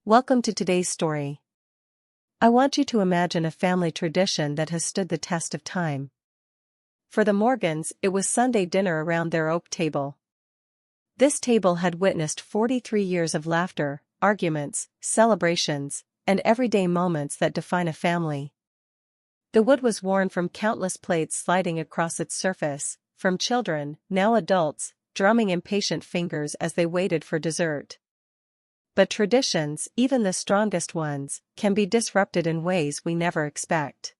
Welcome to today's story. I want you to imagine a family tradition that has stood the test of time. For the Morgans, it was Sunday dinner around their oak table. This table had witnessed 43 years of laughter, arguments, celebrations, and everyday moments that define a family. The wood was worn from countless plates sliding across its surface, from children, now adults, drumming impatient fingers as they waited for dessert. But traditions, even the strongest ones, can be disrupted in ways we never expect.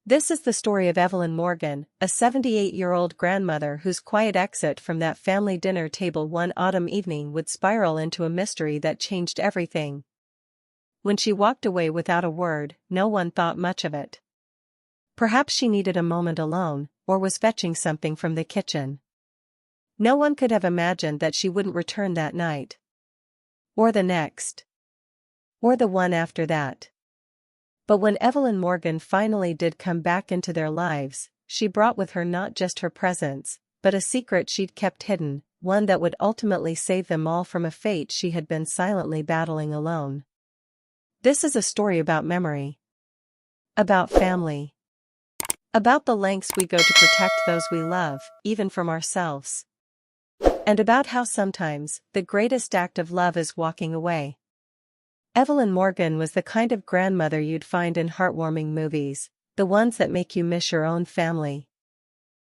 This is the story of Evelyn Morgan, a 78-year-old grandmother whose quiet exit from that family dinner table one autumn evening would spiral into a mystery that changed everything. When she walked away without a word, no one thought much of it. Perhaps she needed a moment alone, or was fetching something from the kitchen. No one could have imagined that she wouldn't return that night. Or the next. Or the one after that. But when Evelyn Morgan finally did come back into their lives, she brought with her not just her presence, but a secret she'd kept hidden, one that would ultimately save them all from a fate she had been silently battling alone. This is a story about memory. About family. About the lengths we go to protect those we love, even from ourselves. And about how sometimes, the greatest act of love is walking away. Evelyn Morgan was the kind of grandmother you'd find in heartwarming movies, the ones that make you miss your own family.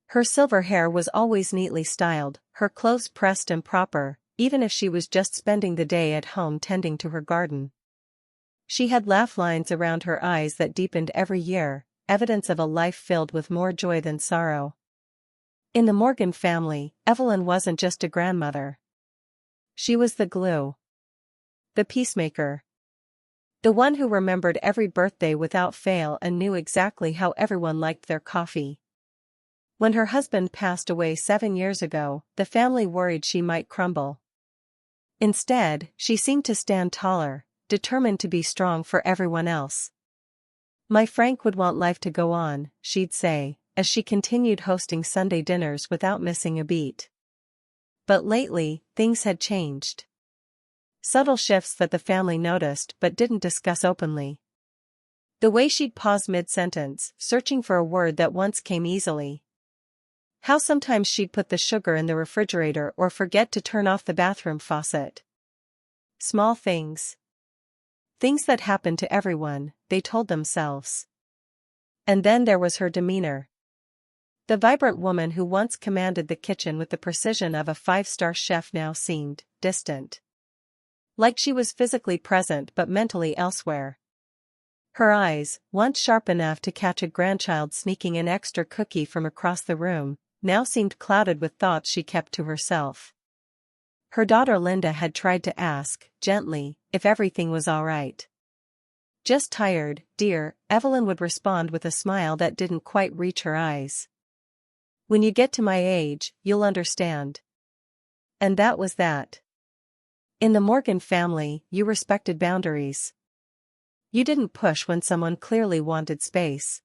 Her silver hair was always neatly styled, her clothes pressed and proper, even if she was just spending the day at home tending to her garden. She had laugh lines around her eyes that deepened every year, evidence of a life filled with more joy than sorrow. In the Morgan family, Evelyn wasn't just a grandmother. She was the glue. The peacemaker. The one who remembered every birthday without fail and knew exactly how everyone liked their coffee. When her husband passed away 7 years ago, the family worried she might crumble. Instead, she seemed to stand taller, determined to be strong for everyone else. "My Frank would want life to go on," she'd say, as she continued hosting Sunday dinners without missing a beat. But lately, things had changed. Subtle shifts that the family noticed but didn't discuss openly. The way she'd pause mid-sentence, searching for a word that once came easily. How sometimes she'd put the sugar in the refrigerator or forget to turn off the bathroom faucet. Small things. Things that happened to everyone, they told themselves. And then there was her demeanor. The vibrant woman who once commanded the kitchen with the precision of a 5-star chef now seemed distant. Like she was physically present but mentally elsewhere. Her eyes, once sharp enough to catch a grandchild sneaking an extra cookie from across the room, now seemed clouded with thoughts she kept to herself. Her daughter Linda had tried to ask, gently, if everything was all right. "Just tired, dear," Evelyn would respond with a smile that didn't quite reach her eyes. "When you get to my age, you'll understand." And that was that. In the Morgan family, you respected boundaries. You didn't push when someone clearly wanted space.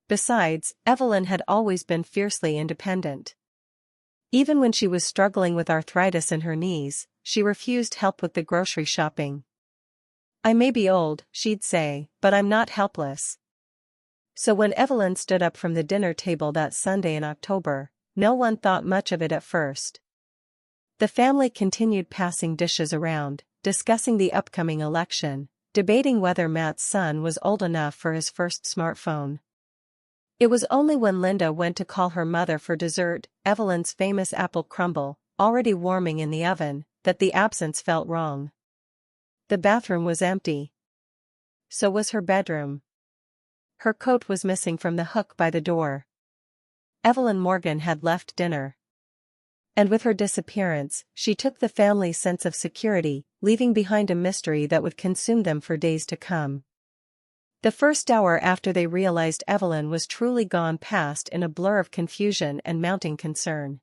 Besides, Evelyn had always been fiercely independent. Even when she was struggling with arthritis in her knees, she refused help with the grocery shopping. "I may be old," she'd say, "but I'm not helpless." So when Evelyn stood up from the dinner table that Sunday in October, no one thought much of it at first. The family continued passing dishes around, discussing the upcoming election, debating whether Matt's son was old enough for his first smartphone. It was only when Linda went to call her mother for dessert, Evelyn's famous apple crumble, already warming in the oven, that the absence felt wrong. The bathroom was empty. So was her bedroom. Her coat was missing from the hook by the door. Evelyn Morgan had left dinner. And with her disappearance, she took the family's sense of security, leaving behind a mystery that would consume them for days to come. The first hour after they realized Evelyn was truly gone passed in a blur of confusion and mounting concern.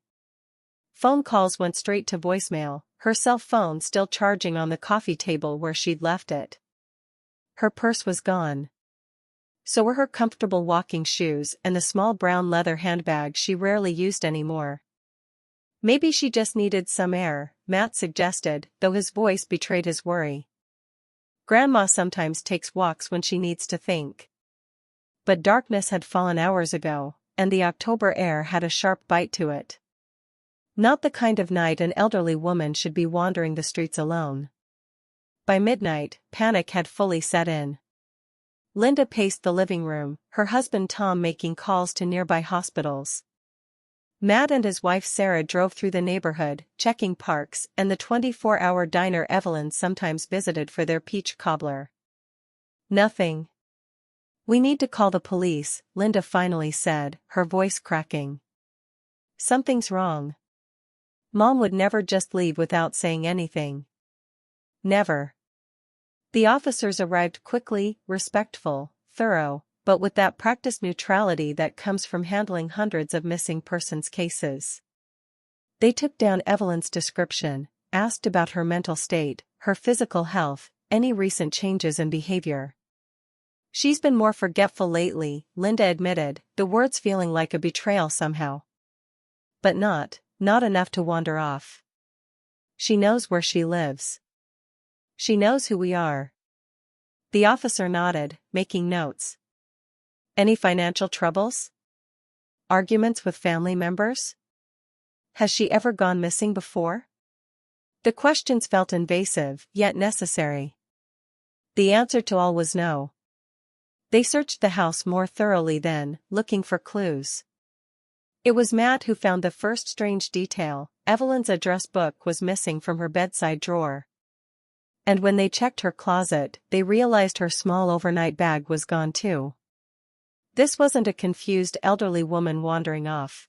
Phone calls went straight to voicemail, her cell phone still charging on the coffee table where she'd left it. Her purse was gone. So were her comfortable walking shoes and the small brown leather handbag she rarely used anymore. Maybe she just needed some air, Matt suggested, though his voice betrayed his worry. Grandma sometimes takes walks when she needs to think. But darkness had fallen hours ago, and the October air had a sharp bite to it. Not the kind of night an elderly woman should be wandering the streets alone. By midnight, panic had fully set in. Linda paced the living room, her husband Tom making calls to nearby hospitals. Matt and his wife Sarah drove through the neighborhood, checking parks and the 24-hour diner Evelyn sometimes visited for their peach cobbler. Nothing. "We need to call the police," Linda finally said, her voice cracking. "Something's wrong. Mom would never just leave without saying anything. Never." The officers arrived quickly, respectful, thorough, but with that practiced neutrality that comes from handling hundreds of missing persons cases. They took down Evelyn's description, asked about her mental state, her physical health, any recent changes in behavior. "She's been more forgetful lately," Linda admitted, the words feeling like a betrayal somehow. "But not enough to wander off. She knows where she lives. She knows who we are." The officer nodded, making notes. "Any financial troubles? Arguments with family members? Has she ever gone missing before?" The questions felt invasive, yet necessary. The answer to all was no. They searched the house more thoroughly then, looking for clues. It was Matt who found the first strange detail: Evelyn's address book was missing from her bedside drawer. And when they checked her closet, they realized her small overnight bag was gone too. This wasn't a confused elderly woman wandering off.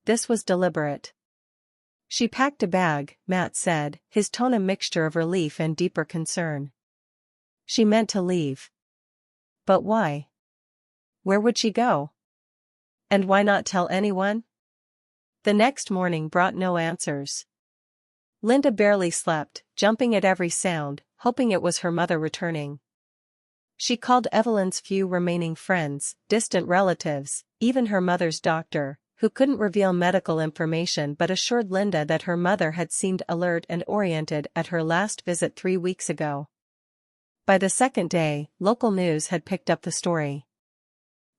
This was deliberate. "She packed a bag," Matt said, his tone a mixture of relief and deeper concern. "She meant to leave. But why? Where would she go? And why not tell anyone?" The next morning brought no answers. Linda barely slept, jumping at every sound, hoping it was her mother returning. She called Evelyn's few remaining friends, distant relatives, even her mother's doctor, who couldn't reveal medical information but assured Linda that her mother had seemed alert and oriented at her last visit 3 weeks ago. By the second day, local news had picked up the story.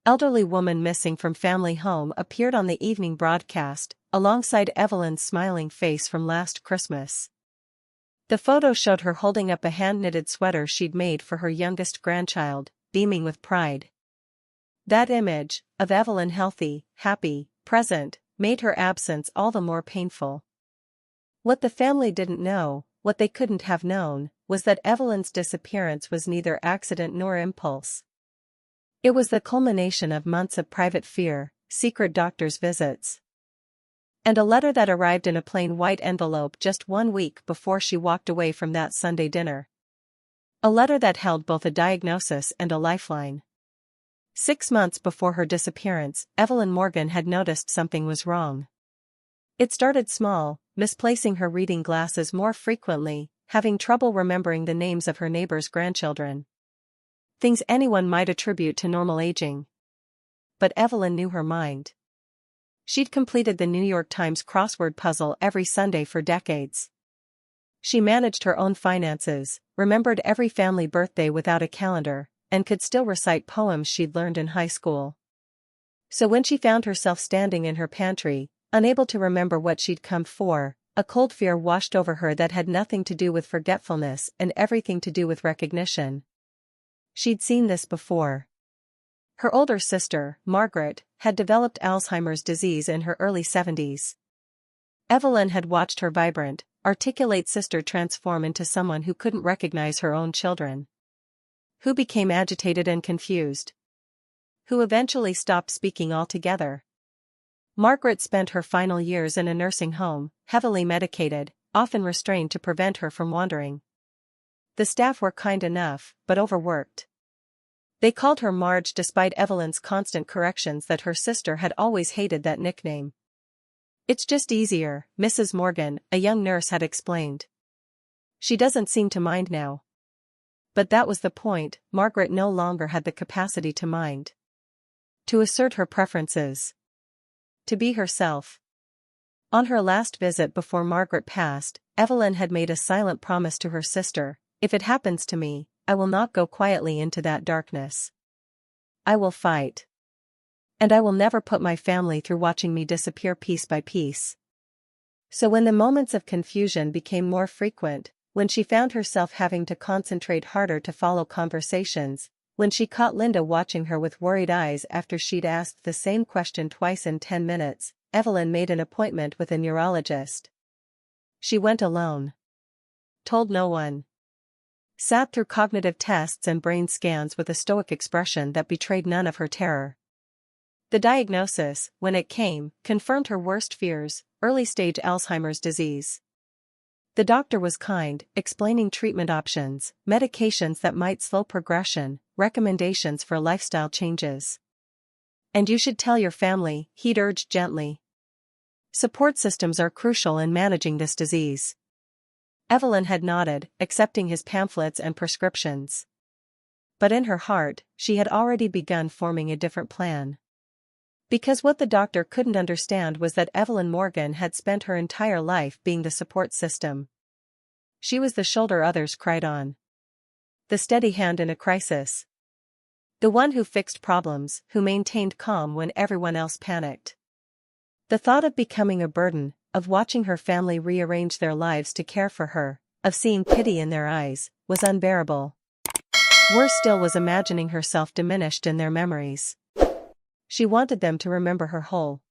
"Elderly woman missing from family home" appeared on the evening broadcast, alongside Evelyn's smiling face from last Christmas. The photo showed her holding up a hand-knitted sweater she'd made for her youngest grandchild, beaming with pride. That image, of Evelyn healthy, happy, present, made her absence all the more painful. What the family didn't know, what they couldn't have known, was that Evelyn's disappearance was neither accident nor impulse. It was the culmination of months of private fear, secret doctor's visits, and a letter that arrived in a plain white envelope just 1 week before she walked away from that Sunday dinner. A letter that held both a diagnosis and a lifeline. 6 months before her disappearance, Evelyn Morgan had noticed something was wrong. It started small, misplacing her reading glasses more frequently, having trouble remembering the names of her neighbors' grandchildren. Things anyone might attribute to normal aging. But Evelyn knew her mind. She'd completed the New York Times crossword puzzle every Sunday for decades. She managed her own finances, remembered every family birthday without a calendar, and could still recite poems she'd learned in high school. So when she found herself standing in her pantry, unable to remember what she'd come for, a cold fear washed over her that had nothing to do with forgetfulness and everything to do with recognition. She'd seen this before. Her older sister, Margaret, had developed Alzheimer's disease in her early 70s. Evelyn had watched her vibrant, articulate sister transform into someone who couldn't recognize her own children. Who became agitated and confused. Who eventually stopped speaking altogether. Margaret spent her final years in a nursing home, heavily medicated, often restrained to prevent her from wandering. The staff were kind enough, but overworked. They called her Marge despite Evelyn's constant corrections that her sister had always hated that nickname. "It's just easier," Mrs. Morgan, a young nurse, had explained. "She doesn't seem to mind now." But that was the point, Margaret no longer had the capacity to mind. To assert her preferences. To be herself. On her last visit before Margaret passed, Evelyn had made a silent promise to her sister: If it happens to me, I will not go quietly into that darkness. I will fight. And I will never put my family through watching me disappear piece by piece. So when the moments of confusion became more frequent, when she found herself having to concentrate harder to follow conversations, when she caught Linda watching her with worried eyes after she'd asked the same question twice in 10 minutes, Evelyn made an appointment with a neurologist. She went alone. Told no one. Sat through cognitive tests and brain scans with a stoic expression that betrayed none of her terror. The diagnosis, when it came, confirmed her worst fears: early-stage Alzheimer's disease. The doctor was kind, explaining treatment options, medications that might slow progression, recommendations for lifestyle changes. "And you should tell your family," he'd urged gently. "Support systems are crucial in managing this disease." Evelyn had nodded, accepting his pamphlets and prescriptions. But in her heart, she had already begun forming a different plan. Because what the doctor couldn't understand was that Evelyn Morgan had spent her entire life being the support system. She was the shoulder others cried on. The steady hand in a crisis. The one who fixed problems, who maintained calm when everyone else panicked. The thought of becoming a burden, of watching her family rearrange their lives to care for her, of seeing pity in their eyes, was unbearable. Worse still was imagining herself diminished in their memories. She wanted them to remember her whole.